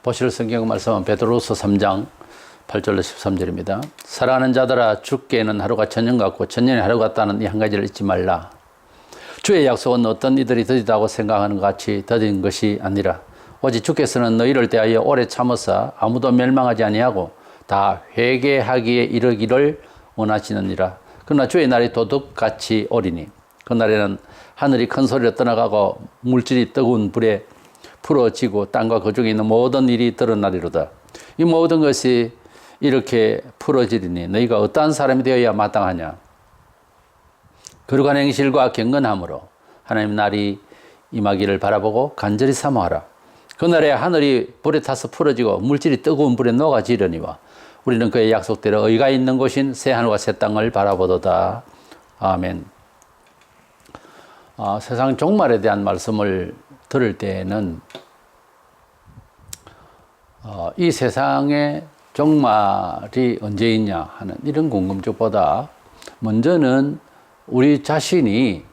보실 성경 말씀은 베드로서 3장 8절로 13절입니다. 사랑하는 자들아, 주께는 하루가 천년 같고 천년이 하루 같다는 이 한 가지를 잊지 말라. 주의 약속은 어떤 이들이 더디다고 생각하는 것 같이 더딘 것이 아니라 오직 주께서는 너희를 대하여 오래 참으사 아무도 멸망하지 아니하고 다 회개하기에 이르기를 원하시느니라. 그러나 주의 날이 도둑같이 오리니 그날에는 하늘이 큰 소리로 떠나가고 물질이 뜨거운 불에 풀어지고 땅과 그 중에 있는 모든 일이 드러나리로다. 이 모든 것이 이렇게 풀어지리니 너희가 어떠한 사람이 되어야 마땅하냐. 거룩한 행실과 경건함으로 하나님 날이 임하기를 바라보고 간절히 사모하라. 그날에 하늘이 불에 타서 풀어지고 물질이 뜨거운 불에 녹아지려니와 우리는 그의 약속대로 의가 있는 곳인 새 하늘과 새 땅을 바라보도다. 아멘. 세상 종말에 대한 말씀을 들을 때에는 이 세상에 종말이 언제 있냐 하는 이런 궁금증보다 먼저는 우리 자신이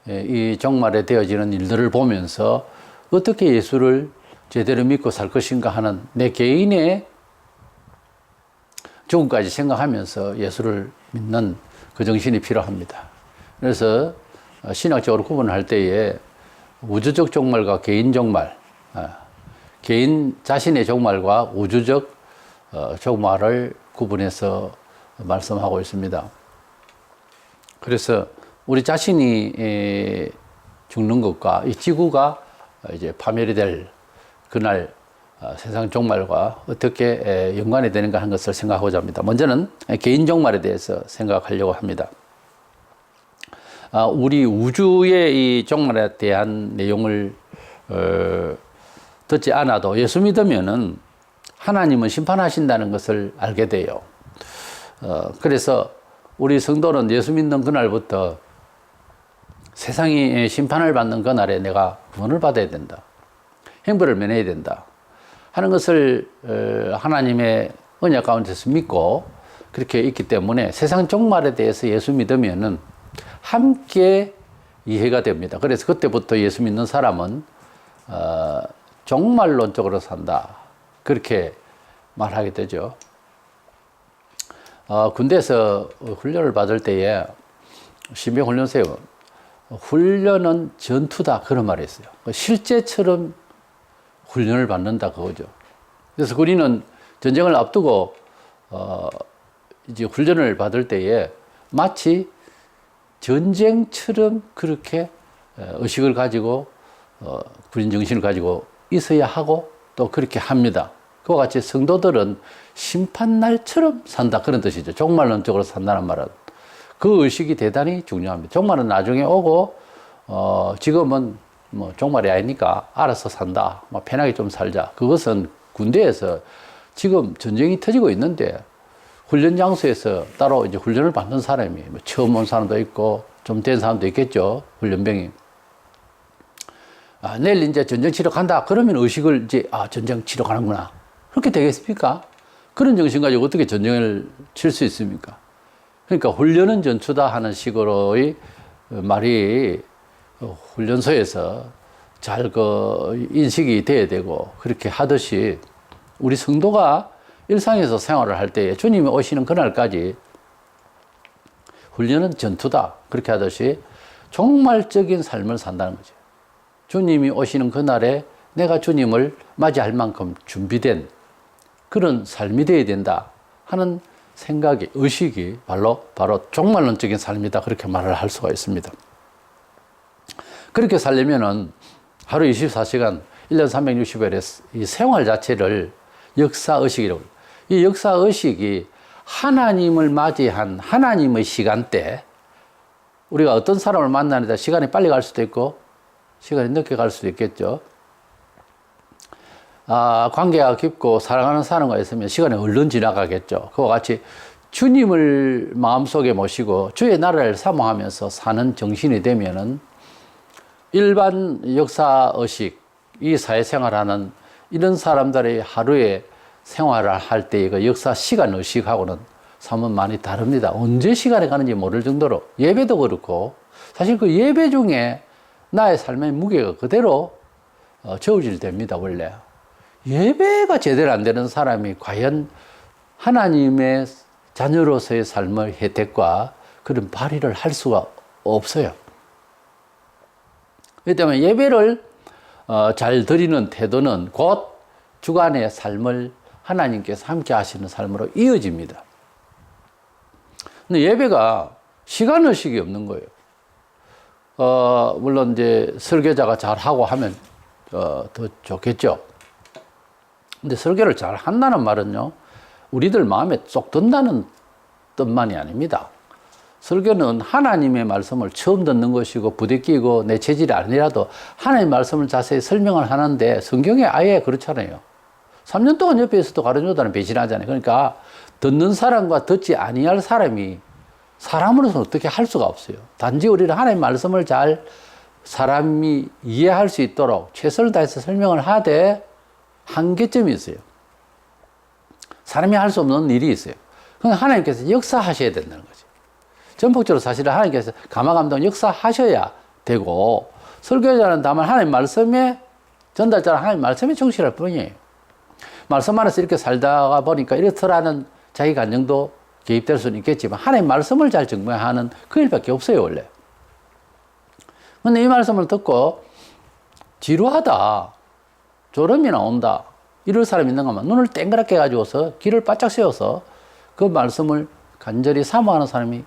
이 종말에 되어지는 일들을 보면서 어떻게 예수를 제대로 믿고 살 것인가 하는 내 개인의 죽음까지 생각하면서 예수를 믿는 그 정신이 필요합니다. 그래서 신학적으로 구분할 때에 우주적 종말과 개인 종말, 개인 자신의 종말과 우주적 종말을 구분해서 말씀하고 있습니다. 그래서 우리 자신이 죽는 것과 이 지구가 이제 파멸이 될 그날 세상 종말과 어떻게 연관이 되는가 하는 것을 생각하고자 합니다. 먼저는 개인 종말에 대해서 생각하려고 합니다. 우리 우주의 이 종말에 대한 내용을 듣지 않아도 예수 믿으면은 하나님은 심판하신다는 것을 알게 돼요. 그래서 우리 성도는 예수 믿는 그날부터 세상이 심판을 받는 그날에 내가 구원을 받아야 된다. 형벌을 면해야 된다. 하는 것을 하나님의 언약 가운데서 믿고 그렇게 있기 때문에 세상 종말에 대해서 예수 믿으면은 함께 이해가 됩니다. 그래서 그때부터 예수 믿는 사람은 종말론적으로 산다. 그렇게 말하게 되죠. 군대에서 훈련을 받을 때에 신병훈련소에 훈련은 전투다 그런 말이 있어요. 실제처럼 훈련을 받는다 그거죠. 그래서 우리는 전쟁을 앞두고 이제 훈련을 받을 때에 마치 전쟁처럼 그렇게 의식을 가지고 군인 정신을 가지고 있어야 하고 또 그렇게 합니다. 그와 같이 성도들은 심판날처럼 산다 그런 뜻이죠. 종말론적으로 산다는 말은 그 의식이 대단히 중요합니다. 종말은 나중에 오고 지금은 뭐 종말이 아니니까 알아서 산다. 뭐 편하게 좀 살자. 그것은 군대에서 지금 전쟁이 터지고 있는데 훈련 장소에서 따로 이제 훈련을 받는 사람이 뭐 처음 온 사람도 있고 좀 된 사람도 있겠죠. 훈련병이. 내일 이제 전쟁 치러 간다. 그러면 의식을 이제 전쟁 치러 가는구나. 그렇게 되겠습니까? 그런 정신 가지고 어떻게 전쟁을 칠 수 있습니까? 그러니까 훈련은 전투다 하는 식으로의 말이 훈련소에서 잘 인식이 돼야 되고 그렇게 하듯이 우리 성도가 일상에서 생활을 할 때에 주님이 오시는 그날까지 훈련은 전투다 그렇게 하듯이 종말적인 삶을 산다는 거죠. 주님이 오시는 그날에 내가 주님을 맞이할 만큼 준비된 그런 삶이 되어야 된다 하는 생각이, 의식이 바로 종말론적인 삶이다 그렇게 말을 할 수가 있습니다. 그렇게 살려면은 하루 24시간 1년 365일의 이 생활 자체를 역사의식이라고 해요. 이 역사의식이 하나님을 맞이한 하나님의 시간대, 우리가 어떤 사람을 만나는데 시간이 빨리 갈 수도 있고 시간이 늦게 갈 수도 있겠죠. 관계가 깊고 사랑하는 사람과 있으면 시간이 얼른 지나가겠죠. 그와 같이 주님을 마음속에 모시고 주의 나라를 사모하면서 사는 정신이 되면은 일반 역사의식, 이 사회생활하는 이런 사람들의 하루에 생활을 할 때의 그 역사 시간 의식하고는 사뭇 많이 다릅니다. 언제 시간이 가는지 모를 정도로 예배도 그렇고 사실 그 예배 중에 나의 삶의 무게가 그대로 저울질됩니다, 원래. 예배가 제대로 안 되는 사람이 과연 하나님의 자녀로서의 삶의 혜택과 그런 발휘를 할 수가 없어요. 그렇기 때문에 예배를 잘 드리는 태도는 곧 주간의 삶을 하나님께서 함께 하시는 삶으로 이어집니다. 근데 예배가 시간의식이 없는 거예요. 물론 이제 설교자가 잘하고 하면 더 좋겠죠. 근데 설교를 잘 한다는 말은요, 우리들 마음에 쏙 든다는 뜻만이 아닙니다. 설교는 하나님의 말씀을 처음 듣는 것이고 부대끼고 내 체질이 아니라도 하나님의 말씀을 자세히 설명을 하는데 성경에 아예 그렇잖아요. 3년 동안 옆에 있어도 가르쳐주다는 배신하잖아요. 그러니까 듣는 사람과 듣지 아니할 사람이 사람으로서는 어떻게 할 수가 없어요. 단지 우리는 하나님의 말씀을 잘 사람이 이해할 수 있도록 최선을 다해서 설명을 하되 한계점이 있어요. 사람이 할 수 없는 일이 있어요. 그건 하나님께서 역사하셔야 된다는 거죠. 전폭적으로 사실은 하나님께서 감화감동 역사하셔야 되고, 설교자는 다만 하나님 말씀에, 전달자는 하나님 말씀에 충실할 뿐이에요. 말씀 안에서 이렇게 살다가 보니까 이렇더라는 자기 감정도 개입될 수는 있겠지만 하나님 말씀을 잘 증명하는 그 일밖에 없어요, 원래. 근데 이 말씀을 듣고 지루하다, 졸음이 나온다, 이럴 사람이 있는가 하면 눈을 땡그랗게 가지고서 귀를 바짝 세워서 그 말씀을 간절히 사모하는 사람이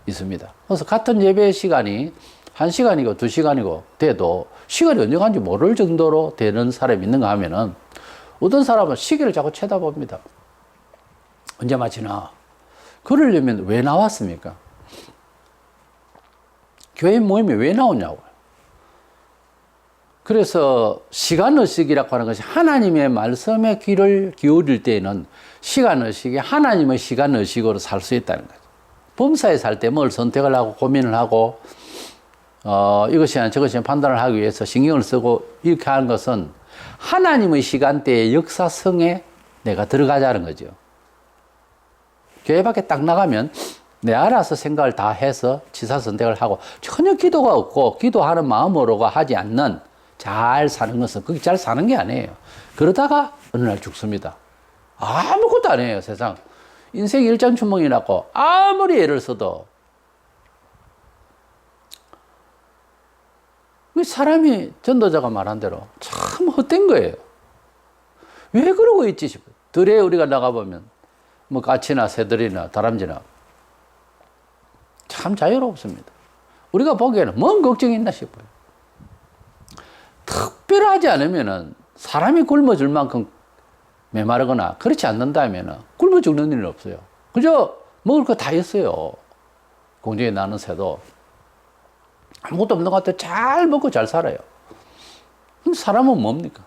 있습니다. 그래서 같은 예배 시간이 1시간이고 2시간이고 돼도 시간이 언제 간지 모를 정도로 되는 사람이 있는가 하면은 어떤 사람은 시계를 자꾸 쳐다봅니다. 언제 마치나? 그러려면 왜 나왔습니까? 교회 모임에 왜 나오냐고요. 그래서 시간의식이라고 하는 것이 하나님의 말씀에 귀를 기울일 때에는 시간의식이 하나님의 시간의식으로 살 수 있다는 거죠. 범사에 살 때 뭘 선택을 하고 고민을 하고 이것이 아니라 저것이 아니라 판단을 하기 위해서 신경을 쓰고 이렇게 하는 것은 하나님의 시간대의 역사성에 내가 들어가자는 거죠. 교회 밖에 딱 나가면 내 알아서 생각을 다 해서 지사 선택을 하고 전혀 기도가 없고 기도하는 마음으로가 하지 않는 잘 사는 것은 그게 잘 사는 게 아니에요. 그러다가 어느 날 죽습니다. 아무것도 안 해요, 세상. 인생 일장춘몽이라고 아무리 애를 써도 사람이 전도자가 말한 대로 참 헛된 거예요. 왜 그러고 있지 싶어요. 들에 우리가 나가보면 뭐 까치나 새들이나 다람쥐나 참 자유롭습니다. 우리가 보기에는 뭔 걱정이 있나 싶어요. 특별하지 않으면은 사람이 굶어줄 만큼 메마르거나 그렇지 않는다면은 굶어 죽는 일은 없어요. 그저 먹을 거 다 있어요. 공중에 나는 새도 아무것도 없는 것 같아도 잘 먹고 잘 살아요. 근데 사람은 뭡니까?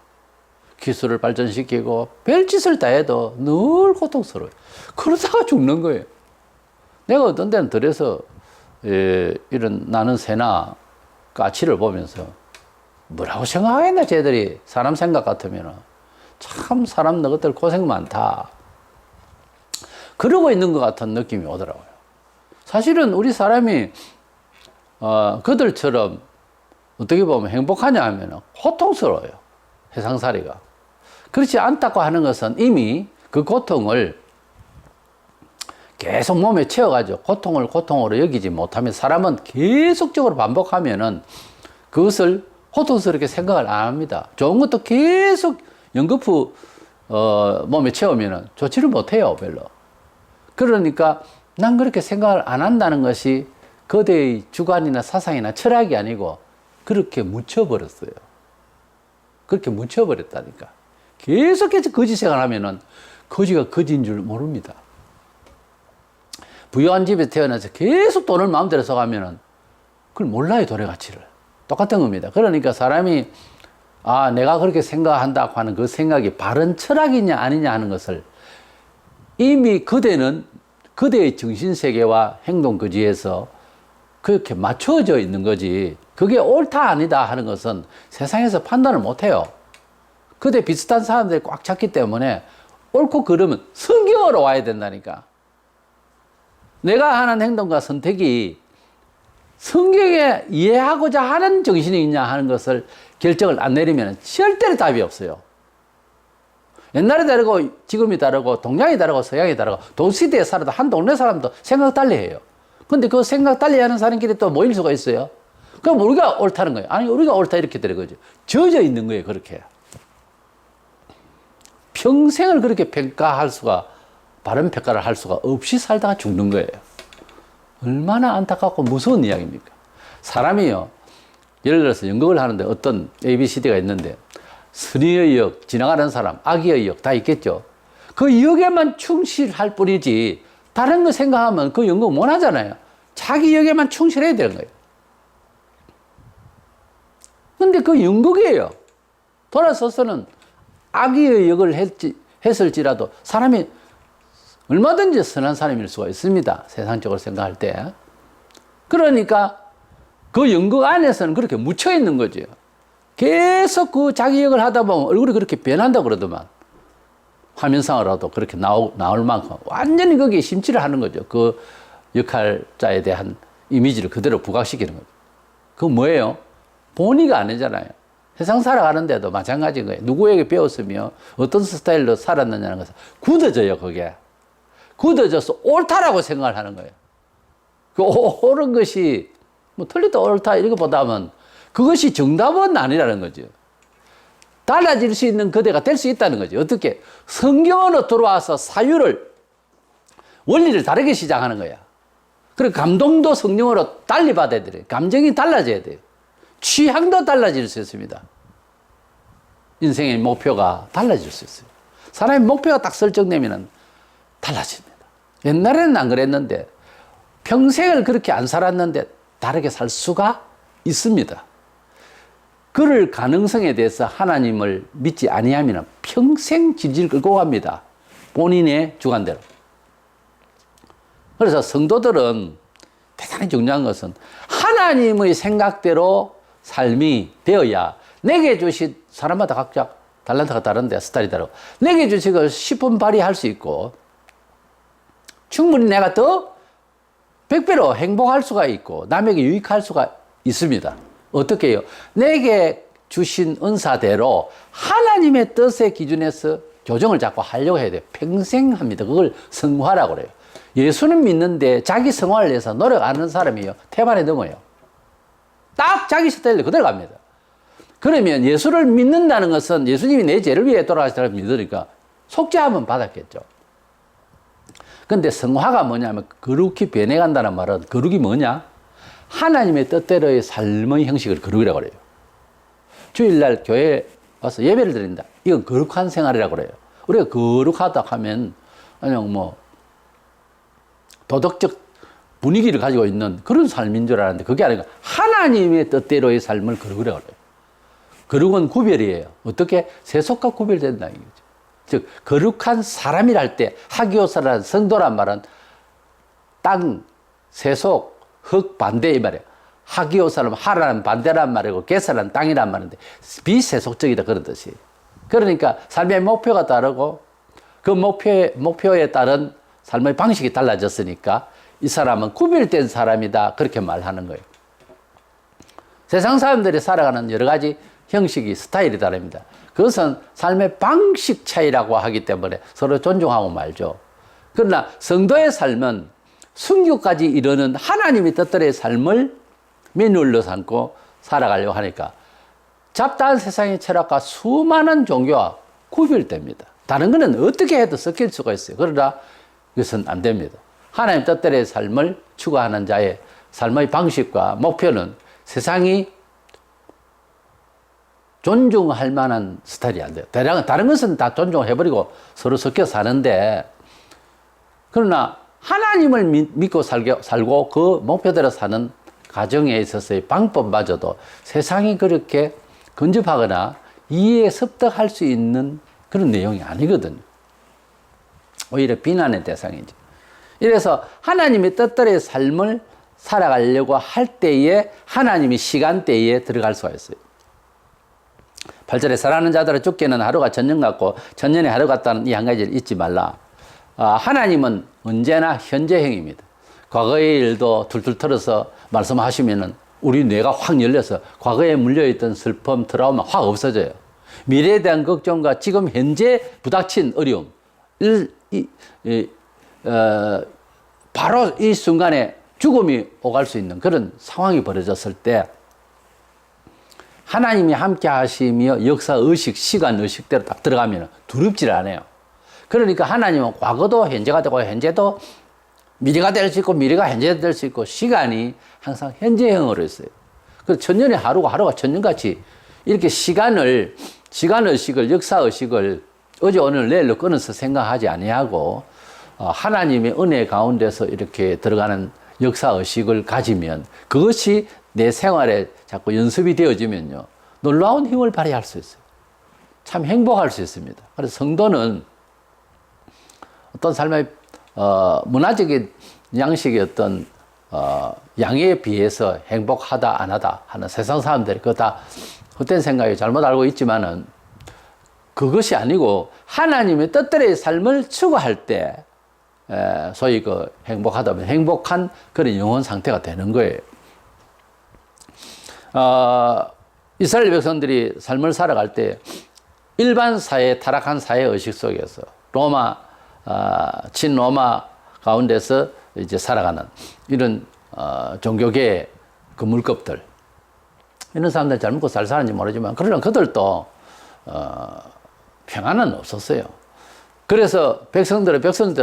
기술을 발전시키고 별짓을 다 해도 늘 고통스러워요. 그러다가 죽는 거예요. 내가 어떤 때는 들에서 이런 나는 새나 까치를 보면서 뭐라고 생각하겠나, 쟤들이 사람 생각 같으면. 참 사람 너희들 고생 많다. 그러고 있는 것 같은 느낌이 오더라고요. 사실은 우리 사람이 그들처럼 어떻게 보면 행복하냐 하면 고통스러워요. 세상살이가. 그렇지 않다고 하는 것은 이미 그 고통을 계속 몸에 채워가지고 고통을 고통으로 여기지 못하면 사람은 계속적으로 반복하면은 그것을 고통스럽게 생각을 안 합니다. 좋은 것도 계속 연거푸 몸에 채우면은 좋지를 못해요, 별로. 그러니까 난 그렇게 생각을 안 한다는 것이 거대의 주관이나 사상이나 철학이 아니고 그렇게 묻혀버렸어요. 그렇게 묻혀버렸다니까. 계속해서 거짓 생활하면은 거지가 거지인 줄 모릅니다. 부유한 집에 태어나서 계속 돈을 마음대로 써가면은 그걸 몰라요, 돈의 가치를. 똑같은 겁니다. 그러니까 사람이 내가 그렇게 생각한다고 하는 그 생각이 바른 철학이냐 아니냐 하는 것을 이미 그대의 정신세계와 행동거지에서 그렇게 맞춰져 있는 거지, 그게 옳다 아니다 하는 것은 세상에서 판단을 못해요. 그대 비슷한 사람들이 꽉 찼기 때문에 옳고 그르면 성경으로 와야 된다니까. 내가 하는 행동과 선택이 성경에 이해하고자 하는 정신이 있냐 하는 것을 결정을 안 내리면 절대로 답이 없어요. 옛날이 다르고 지금이 다르고 동양이 다르고 서양이 다르고 동시대에 살아도 한 동네 사람도 생각 달리 해요. 근데 그 생각 달리 하는 사람끼리 또 모일 수가 있어요. 그럼 우리가 옳다는 거예요. 아니, 우리가 옳다 이렇게 되는 거죠. 젖어 있는 거예요, 그렇게. 평생을 그렇게 평가할 수가, 바른 평가를 할 수가 없이 살다가 죽는 거예요. 얼마나 안타깝고 무서운 이야기입니까? 사람이요, 예를 들어서 연극을 하는데 어떤 ABCD가 있는데 선의의 역, 지나가는 사람, 악의의 역 다 있겠죠. 그 역에만 충실할 뿐이지 다른 거 생각하면 그 연극 못 하잖아요. 자기 역에만 충실해야 되는 거예요. 근데 그 연극이에요. 돌아서서는 악의의 역을 했을지라도 사람이 얼마든지 선한 사람일 수가 있습니다. 세상적으로 생각할 때. 그러니까 그 연극 안에서는 그렇게 묻혀 있는 거죠. 계속 그 자기 역을 하다 보면 얼굴이 그렇게 변한다고 그러더만. 화면상으로도 그렇게 나올 만큼 완전히 거기에 심취를 하는 거죠. 그 역할자에 대한 이미지를 그대로 부각시키는 거죠. 그건 뭐예요? 본의가 아니잖아요. 세상 살아가는데도 마찬가지인 거예요. 누구에게 배웠으며 어떤 스타일로 살았느냐는 것은 굳어져요, 그게. 굳어져서 옳다라고 생각을 하는 거예요. 그 옳은 것이 뭐 틀리다 옳다 이런 것보다는 그것이 정답은 아니라는 거죠. 달라질 수 있는 그대가 될 수 있다는 거죠. 어떻게? 성경으로 들어와서 사유를, 원리를 다르게 시작하는 거야. 그리고 감동도 성령으로 달리 받아야 돼요. 감정이 달라져야 돼요. 취향도 달라질 수 있습니다. 인생의 목표가 달라질 수 있어요. 사람의 목표가 딱 설정되면 달라집니다. 옛날에는 안 그랬는데 평생을 그렇게 안 살았는데 다르게 살 수가 있습니다. 그럴 가능성에 대해서 하나님을 믿지 아니하면 평생 질질 끌고 갑니다. 본인의 주관대로. 그래서 성도들은 대단히 중요한 것은 하나님의 생각대로 삶이 되어야 내게 주신, 사람마다 각자 달란트가 다른데 스타일이 다르고, 내게 주신 걸 10분 발휘할 수 있고 충분히 내가 더 100배로 행복할 수가 있고 남에게 유익할 수가 있습니다. 어떻게 해요? 내게 주신 은사대로 하나님의 뜻의 기준에서 교정을 자꾸 하려고 해야 돼요. 평생 합니다. 그걸 성화라고 그래요. 예수는 믿는데 자기 성화를 위해서 노력 안 하는 사람이요, 태반에 넘어요. 딱 자기 스타일로 그대로 갑니다. 그러면 예수를 믿는다는 것은 예수님이 내 죄를 위해 돌아가시다고 믿으니까 속죄함은 받았겠죠. 근데 성화가 뭐냐면 거룩히 변해간다는 말은, 거룩이 뭐냐? 하나님의 뜻대로의 삶의 형식을 거룩이라고 그래요. 주일날 교회에 와서 예배를 드린다. 이건 거룩한 생활이라고 그래요. 우리가 거룩하다 하면 그냥 뭐 도덕적 분위기를 가지고 있는 그런 삶인 줄 알았는데 그게 아니라 하나님의 뜻대로의 삶을 거룩이라고 그래요. 거룩은 구별이에요. 어떻게? 세속과 구별된다는 거죠. 즉 거룩한 사람이랄 때 하기오사라는 성도란 말은 땅, 세속, 흙 반대 이 말이에요. 하기오사는 하라는 반대란 말이고 계사는 땅이란 말인데 비세속적이다 그런 뜻이에요. 그러니까 삶의 목표가 다르고 그 목표에 따른 삶의 방식이 달라졌으니까 이 사람은 구별된 사람이다 그렇게 말하는 거예요. 세상 사람들이 살아가는 여러 가지 형식이, 스타일이 다릅니다. 그것은 삶의 방식 차이라고 하기 때문에 서로 존중하고 말죠. 그러나 성도의 삶은 순교까지 이르는 하나님의 뜻대로의 삶을 매뉴얼로 삼고 살아가려고 하니까 잡다한 세상의 철학과 수많은 종교와 구별됩니다. 다른 거는 어떻게 해도 섞일 수가 있어요. 그러나 이것은 안 됩니다. 하나님 뜻대로의 삶을 추구하는 자의 삶의 방식과 목표는 세상이 존중할 만한 스타일이 안 돼요. 다른 것은 다 존중해버리고 서로 섞여 사는데, 그러나 하나님을 믿고 살고 그 목표대로 사는 가정에 있어서의 방법마저도 세상이 그렇게 근접하거나 이해에 섭득할 수 있는 그런 내용이 아니거든요. 오히려 비난의 대상이죠. 이래서 하나님의 뜻대로의 삶을 살아가려고 할 때에 하나님이 시간대에 들어갈 수가 있어요. 8절에 사랑하는 자들아 죽게는 하루가 전년 같고 전년에 하루 같다는 이 한 가지를 잊지 말라. 하나님은 언제나 현재형입니다. 과거의 일도 툴툴 털어서 말씀하시면은 우리 뇌가 확 열려서 과거에 물려있던 슬픔, 트라우마 확 없어져요. 미래에 대한 걱정과 지금 현재 부닥친 어려움, 바로 이 순간에 죽음이 오갈 수 있는 그런 상황이 벌어졌을 때 하나님이 함께 하시며 역사의식, 시간의식대로 딱 들어가면 두렵질 않아요. 그러니까 하나님은 과거도 현재가 되고 현재도 미래가 될 수 있고 미래가 현재가 될 수 있고 시간이 항상 현재형으로 있어요. 그래서 천년의 하루가 천년같이 이렇게 시간의식을, 역사의식을 어제 오늘 내일로 끊어서 생각하지 아니하고 하나님의 은혜 가운데서 이렇게 들어가는 역사의식을 가지면 그것이 내 생활에 자꾸 연습이 되어지면요. 놀라운 힘을 발휘할 수 있어요. 참 행복할 수 있습니다. 그래서 성도는 어떤 삶의 문화적인 양식의 어떤 양에 비해서 행복하다 안 하다 하는 세상 사람들이 그거 다 헛된 생각이 잘못 알고 있지만은 그것이 아니고 하나님의 뜻대로의 삶을 추구할 때 소위 그 행복하다면 행복한 그런 영혼 상태가 되는 거예요. 이스라엘 백성들이 삶을 살아갈 때 일반 사회, 타락한 사회 의식 속에서 친로마 가운데서 이제 살아가는 이런 종교계의 그 물급들, 이런 사람들 잘 먹고 잘 사는지 모르지만 그러나 그들도 평안은 없었어요. 그래서 백성들은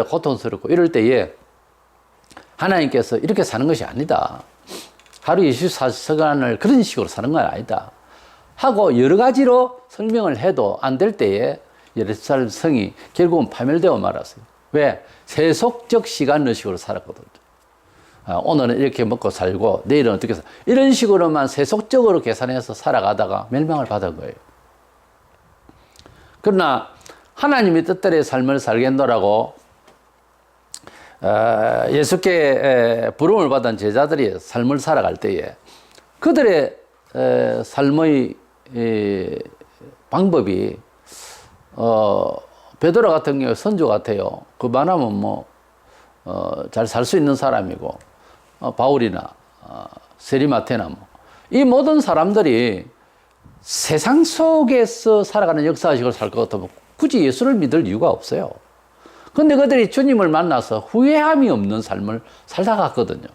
고통스럽고 이럴 때에 하나님께서 이렇게 사는 것이 아니다. 하루 24시간을 그런 식으로 사는 건 아니다. 하고 여러 가지로 설명을 해도 안 될 때에 예루살렘 성이 결국은 파멸되어 말았어요. 왜? 세속적 시간의식으로 살았거든요. 오늘은 이렇게 먹고 살고 내일은 어떻게 살고 이런 식으로만 세속적으로 계산해서 살아가다가 멸망을 받은 거예요. 그러나 하나님의 뜻대로의 삶을 살겠노라고 예수께 부름을 받은 제자들이 삶을 살아갈 때에 그들의 삶의 방법이 베드로 같은 경우 선조 같아요. 그만하면 잘 살 수 있는 사람이고 바울이나 세리마테나 이 모든 사람들이 세상 속에서 살아가는 역사의식을 살 것 같으면 굳이 예수를 믿을 이유가 없어요. 근데 그들이 주님을 만나서 후회함이 없는 삶을 살아갔거든요.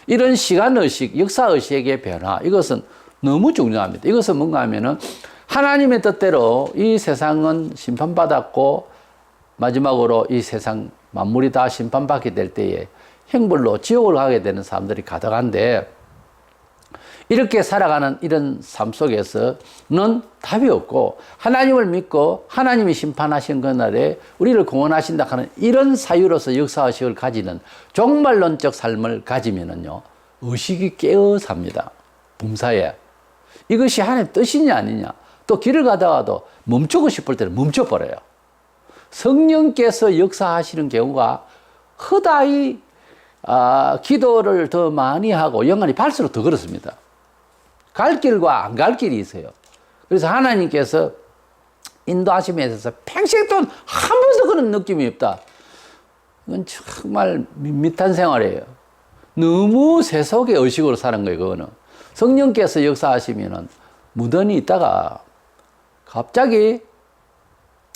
이런 시간의식, 역사의식의 변화, 이것은 너무 중요합니다. 이것은 뭔가 하면은 하나님의 뜻대로 이 세상은 심판받았고 마지막으로 이 세상 만물이 다 심판받게 될 때에 행불로 지옥을 가게 되는 사람들이 가득한데 이렇게 살아가는 이런 삶 속에서는 답이 없고 하나님을 믿고 하나님이 심판하신 그날에 우리를 구원하신다 하는 이런 사유로서 역사의식을 가지는 종말론적 삶을 가지면은요 의식이 깨어 삽니다. 범사에 이것이 하나님의 뜻이냐 아니냐 또 길을 가다가도 멈추고 싶을 때는 멈춰버려요. 성령께서 역사하시는 경우가 허다히 기도를 더 많이 하고 영안이 발수록 더 그렇습니다. 갈 길과 안 갈 길이 있어요. 그래서 하나님께서 인도하심에 있어서 평생 동안 한 번도 그런 느낌이 없다. 이건 정말 밋밋한 생활이에요. 너무 세속의 의식으로 사는 거예요. 그거는 성령께서 역사하시면은 무던히 있다가 갑자기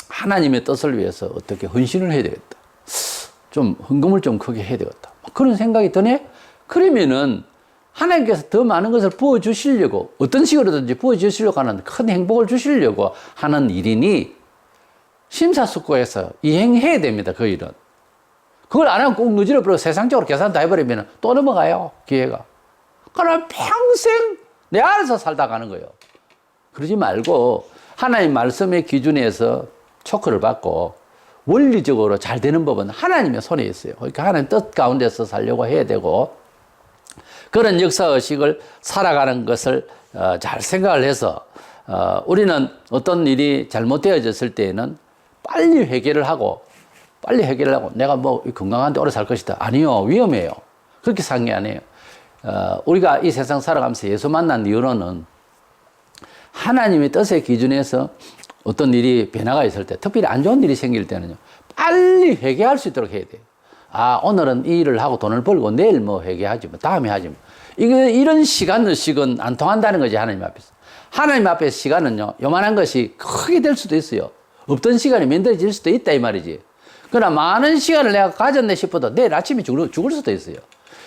하나님의 뜻을 위해서 어떻게 헌신을 해야 되겠다. 좀 헌금을 좀 크게 해야 되겠다. 그런 생각이 드네? 그러면은 하나님께서 더 많은 것을 부어주시려고 어떤 식으로든지 부어주시려고 하는 큰 행복을 주시려고 하는 일이니 심사숙고해서 이행해야 됩니다. 그 일은. 그걸 안 하면 꼭 늦어버리고 세상적으로 계산 다 해버리면 또 넘어가요. 기회가. 그러면 평생 내 안에서 살다 가는 거예요. 그러지 말고 하나님 말씀의 기준에서 초크를 받고 원리적으로 잘 되는 법은 하나님의 손에 있어요. 그러니까 하나님 뜻 가운데서 살려고 해야 되고 그런 역사의식을 살아가는 것을 잘 생각을 해서 우리는 어떤 일이 잘못되어졌을 때에는 빨리 회개를 하고 내가 뭐 건강한데 오래 살 것이다. 아니요. 위험해요. 그렇게 산 게 아니에요. 우리가 이 세상 살아가면서 예수 만난 이후로는 하나님의 뜻의 기준에서 어떤 일이 변화가 있을 때 특별히 안 좋은 일이 생길 때는요. 빨리 회개할 수 있도록 해야 돼요. 오늘은 이 일을 하고 돈을 벌고 내일 뭐 회개하지 뭐 다음에 하지 뭐. 이런 시간 의식은 안 통한다는 거지, 하나님 앞에서. 하나님 앞에서 시간은요, 요만한 것이 크게 될 수도 있어요. 없던 시간이 만들어질 수도 있다, 이 말이지. 그러나 많은 시간을 내가 가졌네 싶어도 내일 아침에 죽을 수도 있어요.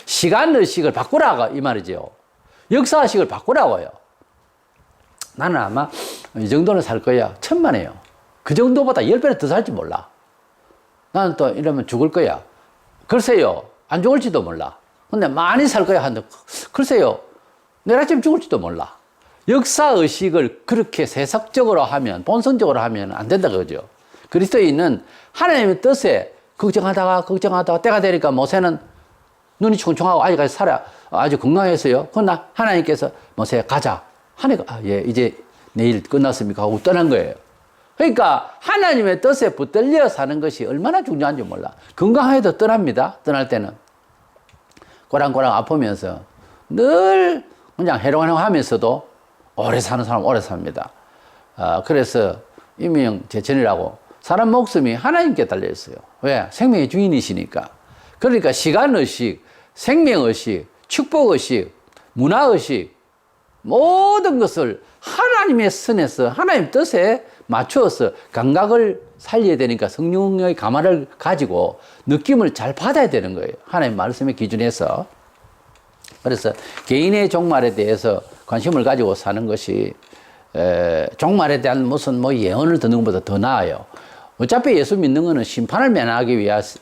시간 의식을 바꾸라고, 이 말이죠. 역사 의식을 바꾸라고요. 나는 아마 이 정도는 살 거야. 천만에요. 그 정도보다 10배는 더 살지 몰라. 나는 또 이러면 죽을 거야. 글쎄요. 안 죽을지도 몰라. 근데 많이 살 거야. 하는데, 글쎄요. 내일 아침 죽을지도 몰라. 역사의식을 그렇게 세속적으로 하면, 본성적으로 하면 안 된다, 그죠? 그리스도인은 하나님의 뜻에 걱정하다가 때가 되니까 모세는 눈이 총총하고 아직까지 아주 건강했어요. 그러나 하나님께서 모세 가자. 하니까, 예, 이제 내일 끝났습니까? 하고 떠난 거예요. 그러니까 하나님의 뜻에 붙들려 사는 것이 얼마나 중요한지 몰라. 건강해도 떠납니다. 떠날 때는. 꼬랑꼬랑 아프면서 늘 그냥 해롱해롱 하면서도 오래 사는 사람 오래 삽니다. 그래서 이명 제천이라고 사람 목숨이 하나님께 달려있어요. 왜? 생명의 주인이시니까. 그러니까 시간의식, 생명의식, 축복의식, 문화의식 모든 것을 하나님의 선에서 하나님 뜻에 맞추어서 감각을 살려야 되니까 성령의 감화를 가지고 느낌을 잘 받아야 되는 거예요. 하나님 말씀의 기준에서. 그래서 개인의 종말에 대해서 관심을 가지고 사는 것이 종말에 대한 무슨 예언을 듣는 것보다 더 나아요. 어차피 예수 믿는 것은 심판을 면하기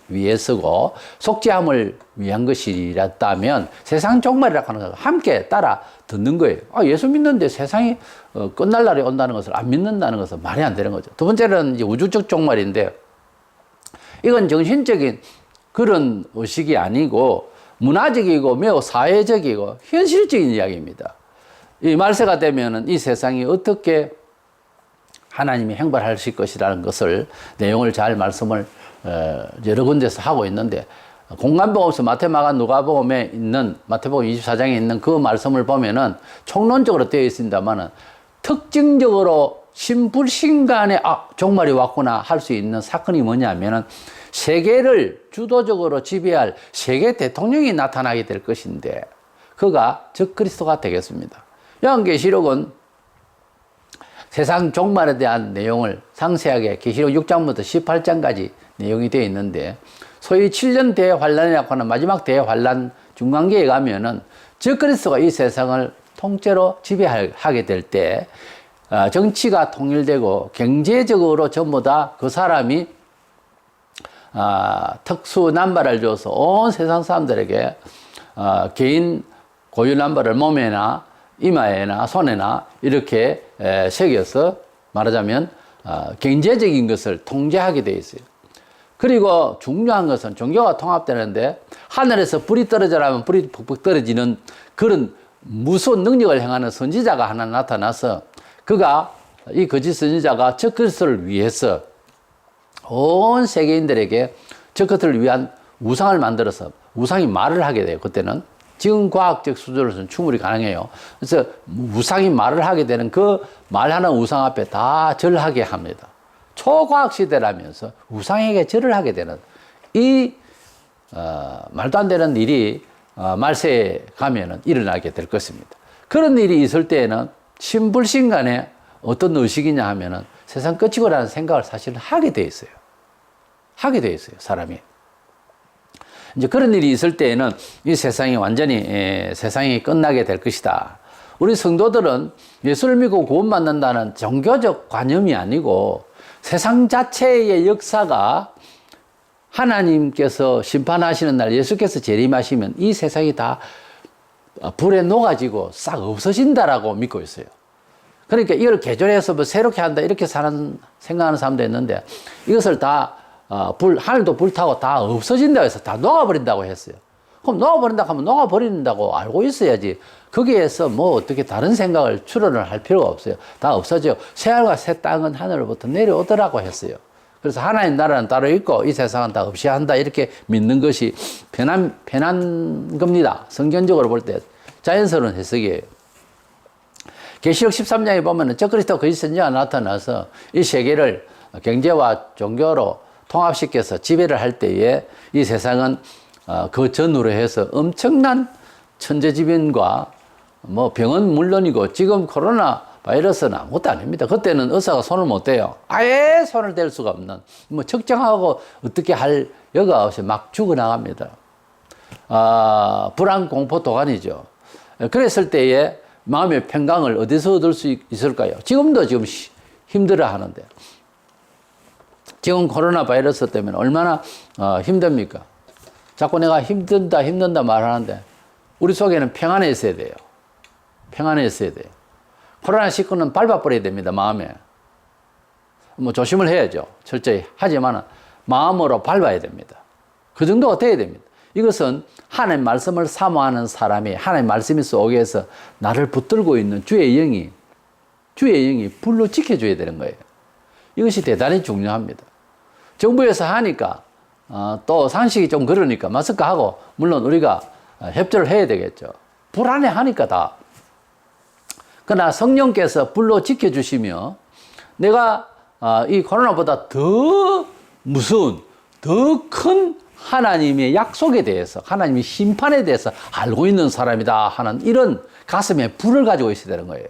위해서고 속죄함을 위한 것이라면 세상 종말이라고 하는 것을 함께 따라 듣는 거예요. 예수 믿는데 세상이 끝날 날이 온다는 것을 안 믿는다는 것은 말이 안 되는 거죠. 두 번째는 이제 우주적 종말인데 이건 정신적인 그런 의식이 아니고 문화적이고 매우 사회적이고 현실적인 이야기입니다. 이 말세가 되면은 이 세상이 어떻게 하나님이 행발하실 것이라는 것을 내용을 잘 말씀을 여러 군데서 하고 있는데 공간복음서 마태마가 누가복음에 있는 마태복음 24장에 있는 그 말씀을 보면은 총론적으로 되어 있습니다만은 특징적으로 신불신간에 종말이 왔구나 할 수 있는 사건이 뭐냐면은 세계를 주도적으로 지배할 세계 대통령이 나타나게 될 것인데 그가 적그리스도가 되겠습니다. 요한계시록은 세상 종말에 대한 내용을 상세하게 계시록 6장부터 18장까지 내용이 되어 있는데 소위 7년 대환란이라고 하는 마지막 대환란 중간기에 가면은 적그리스도가 이 세상을 통째로 지배하게 될 때 정치가 통일되고 경제적으로 전부 다 그 사람이 특수 남발을 줘서 온 세상 사람들에게 개인 고유 남발을 몸에나 이마에나 손에나 이렇게 새겨서 말하자면 경제적인 것을 통제하게 되어 있어요. 그리고 중요한 것은 종교가 통합되는데 하늘에서 불이 떨어져라면 불이 푹푹 떨어지는 그런 무서운 능력을 행하는 선지자가 하나 나타나서 그가 이 거짓 선지자가 적그리스도를 위해서 온 세계인들에게 적그리스도를 위한 우상을 만들어서 우상이 말을 하게 돼요. 그때는 지금 과학적 수준으로서는 충분히 가능해요. 그래서 우상이 말을 하게 되는 그 말하는 우상 앞에 다 절하게 합니다. 초과학 시대라면서 우상에게 절을 하게 되는 이 말도 안 되는 일이 말세에 가면은 일어나게 될 것입니다. 그런 일이 있을 때에는 신불신간에 어떤 의식이냐 하면은 세상 끝이고라는 생각을 사실은 하게 돼 있어요. 하게 돼 있어요, 사람이. 이제 그런 일이 있을 때에는 이 세상이 완전히 세상이 끝나게 될 것이다. 우리 성도들은 예수를 믿고 구원받는다는 종교적 관념이 아니고 세상 자체의 역사가 하나님께서 심판하시는 날 예수께서 재림하시면 이 세상이 다 불에 녹아지고 싹 없어진다라고 믿고 있어요. 그러니까 이걸 개조해서 뭐 새롭게 한다 이렇게 생각하는 사람도 있는데 이것을 다 하늘도 불타고 다 없어진다고 해서 다 녹아버린다고 했어요. 그럼 녹아버린다고 하면 녹아버린다고 알고 있어야지. 거기에서 뭐 어떻게 다른 생각을 추론을 할 필요가 없어요. 다 없어져요. 새하늘과 새 땅은 하늘로부터 내려오더라고 했어요. 그래서 하나님 나라는 따로 있고 이 세상은 다 없이 한다 이렇게 믿는 것이 편한 겁니다. 성경적으로 볼 때 자연스러운 해석이에요. 계시록 13장에 보면은 적그리스도 거짓 선지자가 나타나서 이 세계를 경제와 종교로 통합시켜서 지배를 할 때에 이 세상은 그 전후로 해서 엄청난 천재지변과 뭐 병은 물론이고 지금 코로나 바이러스는 아무것도 아닙니다. 그때는 의사가 손을 못 대요. 아예 손을 댈 수가 없는, 뭐 측정하고 어떻게 할 여가 없이 막 죽어나갑니다. 불안, 공포, 도가니죠. 그랬을 때에 마음의 평강을 어디서 얻을 수 있을까요? 지금도 지금 힘들어 하는데. 지금 코로나 바이러스 때문에 얼마나 힘듭니까? 자꾸 내가 힘든다 말하는데 우리 속에는 평안에 있어야 돼요. 평안에 있어야 돼요. 코로나19는 밟아버려야 됩니다, 마음에. 뭐 조심을 해야죠. 철저히. 하지만 마음으로 밟아야 됩니다. 그 정도가 돼야 됩니다. 이것은 하나님 말씀을 사모하는 사람이 하나님 말씀이 속에서 나를 붙들고 있는 주의 영이 불로 지켜줘야 되는 거예요. 이것이 대단히 중요합니다. 정부에서 하니까 또 상식이 좀 그러니까 마스크하고 물론 우리가 협조를 해야 되겠죠. 불안해하니까 다. 그러나 성령께서 불로 지켜주시며 내가 이 코로나보다 더 무서운 더 큰 하나님의 약속에 대해서 하나님의 심판에 대해서 알고 있는 사람이다 하는 이런 가슴에 불을 가지고 있어야 되는 거예요.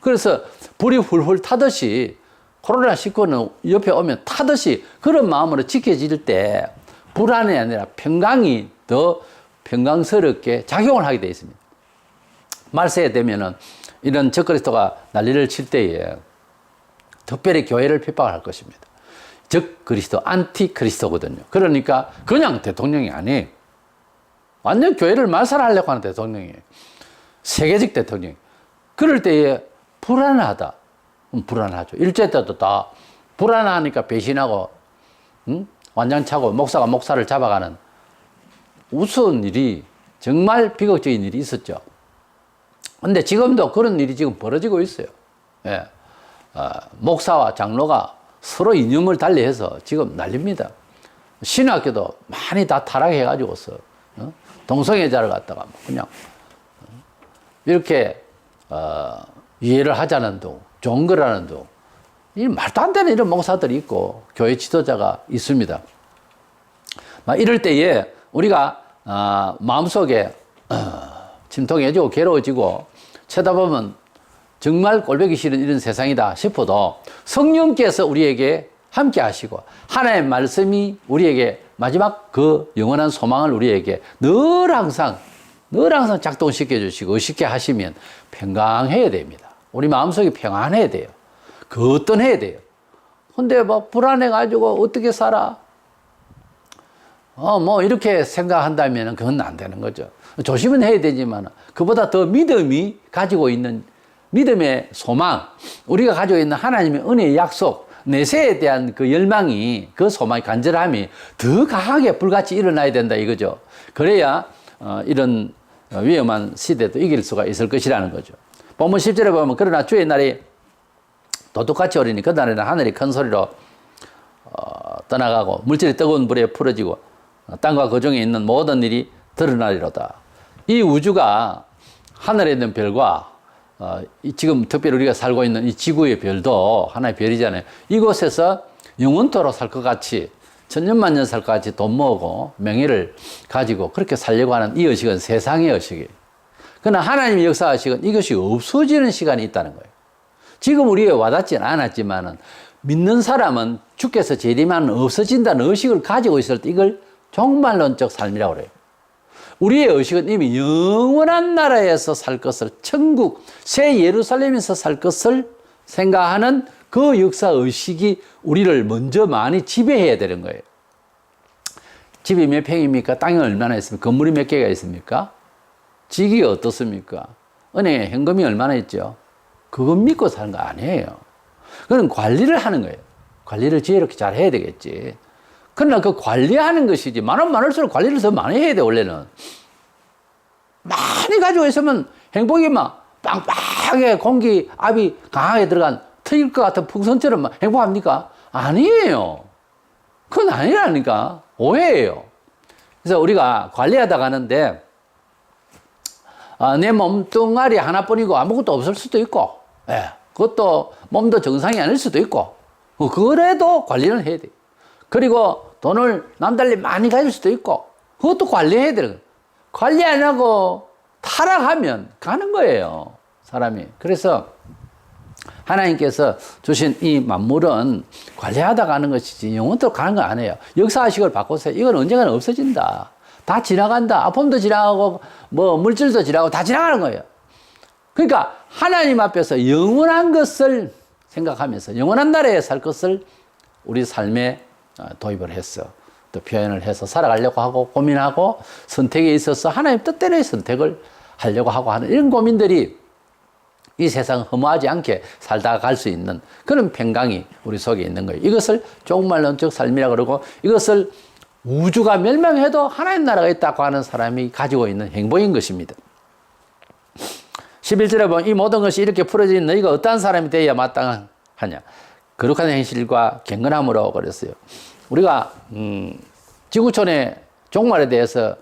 그래서 불이 훌훌 타듯이 코로나19는 옆에 오면 타듯이 그런 마음으로 지켜질 때 불안이 아니라 평강이 더 평강스럽게 작용을 하게 되어 있습니다. 말세에 되면은 이런 적그리스도가 난리를 칠 때에 특별히 교회를 핍박을 할 것입니다. 적그리스도, 안티그리스도거든요. 그러니까 그냥 대통령이 아니에요. 완전 교회를 말살하려고 하는 대통령이에요. 세계적 대통령. 그럴 때에 불안하다. 불안하죠. 일제 때도 다 불안하니까 배신하고 완장차고 목사가 목사를 잡아가는 우스운 일이 정말 비극적인 일이 있었죠. 근데 지금도 그런 일이 지금 벌어지고 있어요. 예. 목사와 장로가 서로 이념을 달리해서 지금 난립니다. 신학교도 많이 다 타락해가지고서 동성애자를 갖다가 그냥 이렇게 이해를 하자는 둥, 좋은 거라는 둥, 이 말도 안 되는 이런 목사들이 있고 교회 지도자가 있습니다. 이럴 때에 우리가 마음속에 침통해지고 괴로워지고 쳐다보면 정말 꼴보기 싫은 이런 세상이다 싶어도 성령께서 우리에게 함께 하시고 하나님의 말씀이 우리에게 마지막 그 영원한 소망을 우리에게 늘 항상 작동시켜 주시고 의식해 하시면 평강해야 됩니다. 우리 마음속이 평안해야 돼요. 거뜬해야 돼요. 근데 뭐 불안해가지고 어떻게 살아? 뭐 이렇게 생각한다면 그건 안 되는 거죠. 조심은 해야 되지만 그보다 더 믿음이 가지고 있는 믿음의 소망, 우리가 가지고 있는 하나님의 은혜의 약속, 내세에 대한 그 열망이, 그 소망이, 간절함이 더 강하게 불같이 일어나야 된다 이거죠. 그래야 이런 위험한 시대도 이길 수가 있을 것이라는 거죠. 본문 10절에 보면 그러나 주의 날이 도둑같이 오리니 그날에는 하늘이 큰 소리로 떠나가고 물질이 뜨거운 불에 풀어지고 땅과 그 중에 있는 모든 일이 드러나리로다. 이 우주가 하늘에 있는 별과 지금 특별히 우리가 살고 있는 이 지구의 별도 하나의 별이잖아요. 이곳에서 영원토록 살 것 같이 천년만년 살 것 같이 돈 모으고 명예를 가지고 그렇게 살려고 하는 이 의식은 세상의 의식이에요. 그러나 하나님의 역사 의식은 이것이 없어지는 시간이 있다는 거예요. 지금 우리에 와닿지는 않았지만 믿는 사람은 주께서 재림하는 없어진다는 의식을 가지고 있을 때 이걸 종말론적 삶이라고 그래요. 우리의 의식은 이미 영원한 나라에서 살 것을, 천국, 새 예루살렘에서 살 것을 생각하는 그 역사 의식이 우리를 먼저 많이 지배해야 되는 거예요. 집이 몇 평입니까? 땅이 얼마나 있습니까? 건물이 몇 개가 있습니까? 직위가 어떻습니까? 은행에 현금이 얼마나 있죠? 그거 믿고 사는 거 아니에요. 그건 관리를 하는 거예요. 관리를 지혜롭게 잘 해야 되겠지. 그러나 그 관리하는 것이지, 많으면 많을수록 관리를 더 많이 해야 돼, 원래는. 많이 가지고 있으면 행복이 막 빵빵하게 공기, 압이 강하게 들어간 트일 것 같은 풍선처럼 막 행복합니까? 아니에요. 그건 아니라니까. 오해예요. 그래서 우리가 관리하다 가는데, 내 몸뚱아리 하나뿐이고 아무것도 없을 수도 있고, 그것도 몸도 정상이 아닐 수도 있고, 그래도 관리는 해야 돼. 그리고 돈을 남달리 많이 가질 수도 있고, 그것도 관리해야 되는 거예요. 관리 안 하고 타락하면 가는 거예요, 사람이. 그래서 하나님께서 주신 이 만물은 관리하다 가는 것이지 영원토록 가는 거 아니에요. 역사의식을 바꾸세요. 이건 언젠가는 없어진다. 다 지나간다. 아픔도 지나가고 뭐 물질도 지나가고 다 지나가는 거예요. 그러니까 하나님 앞에서 영원한 것을 생각하면서 영원한 나라에 살 것을 우리 삶에 도입을 했어. 또 표현을 해서 살아가려고 하고 고민하고 선택에 있어서 하나님 뜻대로의 선택을 하려고 하고 하는 이런 고민들이 이 세상 허무하지 않게 살다가 갈 수 있는 그런 평강이 우리 속에 있는 거예요. 이것을 종말 영적 삶이라고 그러고 이것을 우주가 멸망해도 하나님 나라가 있다고 하는 사람이 가지고 있는 행복인 것입니다. 11절에 보면 이 모든 것이 이렇게 풀어진 너희가 어떠한 사람이 되어야 마땅하냐. 거룩한 행실과 경건함으로 그랬어요. 우리가 지구촌의 종말에 대해서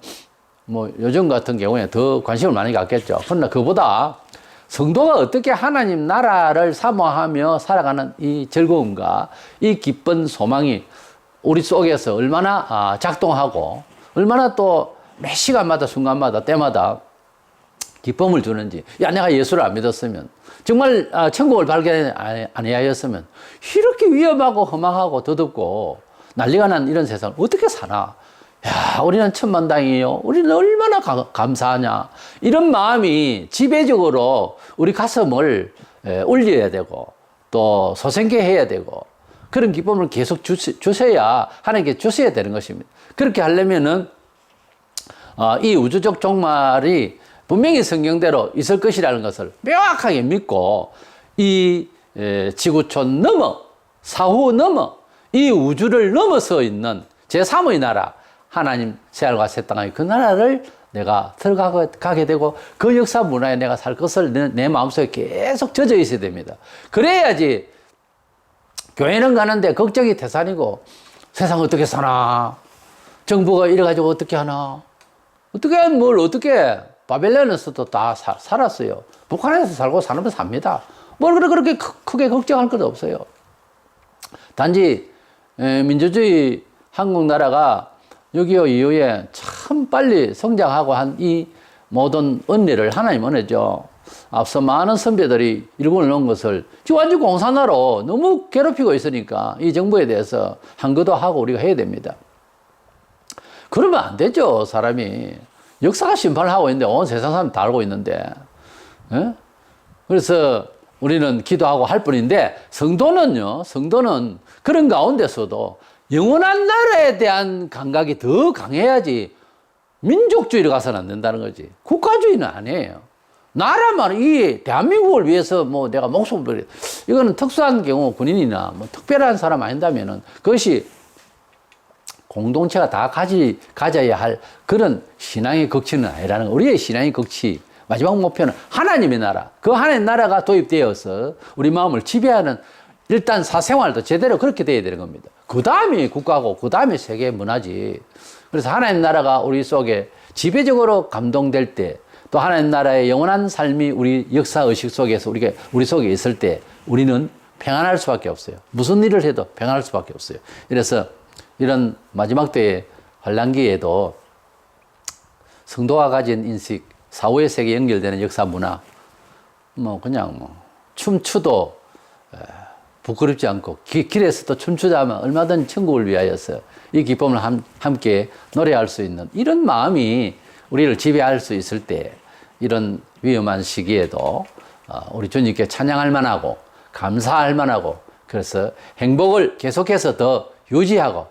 뭐 요즘 같은 경우에 더 관심을 많이 갖겠죠. 그러나 그보다 성도가 어떻게 하나님 나라를 사모하며 살아가는 이 즐거움과 이 기쁜 소망이 우리 속에서 얼마나 작동하고 얼마나 또 매 시간마다 순간마다 때마다 기쁨을 주는지. 야, 내가 예수를 안 믿었으면 정말 천국을 발견 아니하였으면 이렇게 위험하고 험악하고 더덥고 난리가 난 이런 세상을 어떻게 사나. 야, 우리는 천만다행이에요. 우리는 얼마나 감사하냐. 이런 마음이 지배적으로 우리 가슴을 울려야 되고 또 소생케 해야 되고 그런 기쁨을 계속 주셔야 하나님께 주셔야 되는 것입니다. 그렇게 하려면은 이 우주적 종말이 분명히 성경대로 있을 것이라는 것을 명확하게 믿고 이 지구촌 넘어 사후 넘어 이 우주를 넘어서 있는 제3의 나라 하나님 새하늘과 새 땅의 그 나라를 내가 들어가게 되고 그 역사 문화에 내가 살 것을 내 마음속에 계속 젖어 있어야 됩니다. 그래야지 교회는 가는데 걱정이 태산이고 세상 어떻게 사나 정부가 이래가지고 어떻게 하나 어떻게 뭘 어떻게 바벨론에서도 다 살았어요. 북한에서 살고 사람은 삽니다. 뭘 그렇게 크게 걱정할 것도 없어요. 단지 민주주의 한국 나라가 6.25 이후에 참 빨리 성장하고 한 이 모든 은혜를 하나님 은혜죠. 앞서 많은 선배들이 일본을 놓은 것을 지금 완전 공산화로 너무 괴롭히고 있으니까 이 정부에 대해서 한거도 하고 우리가 해야 됩니다. 그러면 안 되죠. 사람이 역사가 심판을 하고 있는데 온 세상 사람 다 알고 있는데 그래서 우리는 기도하고 할 뿐인데 성도는 그런 가운데서도 영원한 나라에 대한 감각이 더 강해야지 민족주의로 가서는 안 된다는 거지. 국가주의는 아니에요. 나라만 이 대한민국을 위해서 뭐 내가 목숨을 버려. 이거는 특수한 경우 군인이나 뭐 특별한 사람 아닌다면은 그것이 공동체가 다 가져야 할 그런 신앙의 극치는 아니라는 거. 우리의 신앙의 극치 마지막 목표는 하나님의 나라. 그 하나님의 나라가 도입되어서 우리 마음을 지배하는 일단 사생활도 제대로 그렇게 돼야 되는 겁니다. 그 다음에 국가고 그 다음에 세계 문화지. 그래서 하나님 나라가 우리 속에 지배적으로 감동될 때 또 하나님 나라의 영원한 삶이 우리 역사의식 속에서 우리 속에 있을 때 우리는 평안할 수밖에 없어요. 무슨 일을 해도 평안할 수밖에 없어요. 그래서 이런 마지막 때의 환란기에도 성도가 가진 인식, 사후의 세계에 연결되는 역사 문화, 춤추도 부끄럽지 않고 길에서도 춤추자면 얼마든 천국을 위하여서 이 기쁨을 함께 노래할 수 있는 이런 마음이 우리를 지배할 수 있을 때 이런 위험한 시기에도 우리 주님께 찬양할 만하고 감사할 만하고 그래서 행복을 계속해서 더 유지하고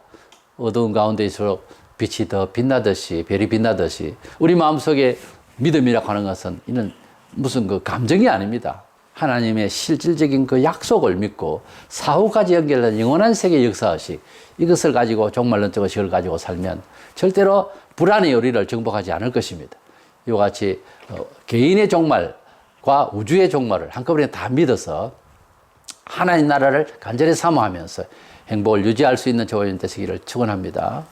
어두운 가운데일수록 빛이 더 빛나듯이 별이 빛나듯이 우리 마음속에 믿음이라고 하는 것은 이는 무슨 그 감정이 아닙니다. 하나님의 실질적인 그 약속을 믿고 사후까지 연결된 영원한 세계 역사의식 이것을 가지고 종말론적 의식을 가지고 살면 절대로 불안이 우리를 정복하지 않을 것입니다. 이와 같이 개인의 종말과 우주의 종말을 한꺼번에 다 믿어서 하나님 나라를 간절히 사모하면서 행복을 유지할 수 있는 저와 여러분 되시기를 축원합니다.